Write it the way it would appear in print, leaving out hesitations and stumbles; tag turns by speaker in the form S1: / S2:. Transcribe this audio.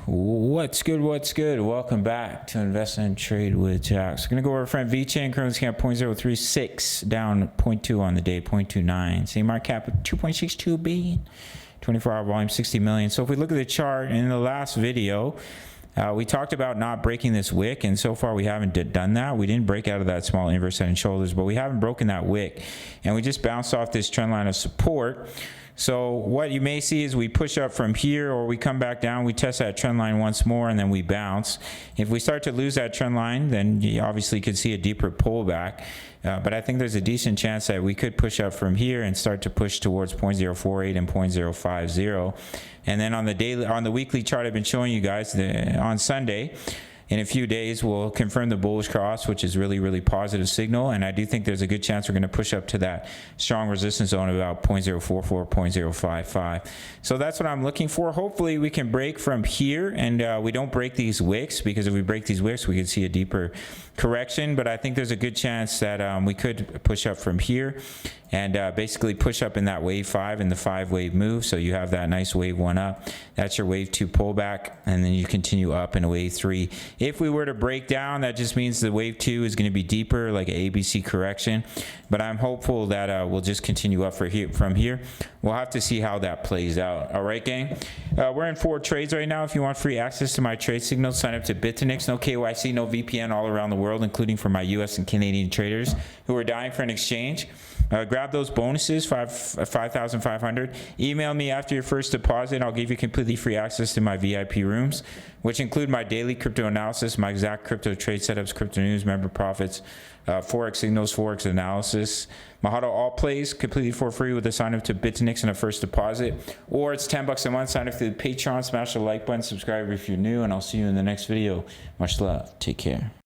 S1: What's good? Welcome back to Invest and Trade with Jack. So we're going to go over our friend Vechain, currently scan 0.036, down 0.2 on the day, 0.29. Same market cap of 2.62 billion, 24-hour volume, 60 million. So if we look at the chart in the last video, we talked about not breaking this wick, and so far we haven't done that. We didn't break out of that small inverse head and shoulders, but we haven't broken that wick, and we just bounced off this trend line of support. So what you may see is we push up from here, or we come back down, we test that trend line once more, and then we bounce. If we start to lose that trend line, then you obviously could see a deeper pullback. But I think there's a decent chance that we could push up from here and start to push towards 0.048 and 0.050. And then on the daily, on the weekly chart I've been showing you guys, on Sunday, in a few days, we'll confirm the bullish cross, which is really positive signal. And I do think there's a good chance we're going to push up to that strong resistance zone of about 0.044, 0.055. So that's what I'm looking for. Hopefully we can break from here, and we don't break these wicks, because if we break these wicks, we could see a deeper correction. But I think there's a good chance that we could push up from here and basically push up in that wave 5 in the 5-wave move. So you have that nice wave 1 up. That's your wave 2 pullback, and then you continue up in a wave 3. If we were to break down, that just means the wave 2 is going to be deeper, like an ABC correction. But I'm hopeful that we'll just continue up from here. We'll have to see how that plays out. All right, gang? We're in 4 trades right now. If you want free access to my trade signals, sign up to Bitonix. No KYC, no VPN, all around the world, including for my US and Canadian traders who are dying for an exchange. Grab those bonuses, 5,500. Email me after your first deposit. I'll give you completely free access to my VIP rooms, which include my daily crypto analysis, my exact crypto trade setups, crypto news, member profits, Forex signals, Forex analysis. Mahalo all plays completely for free with a sign up to Bitonix and a first deposit. Or it's $10 a month. Sign up to the Patreon, smash the like button, subscribe if you're new, and I'll see you in the next video. Much love. Take care.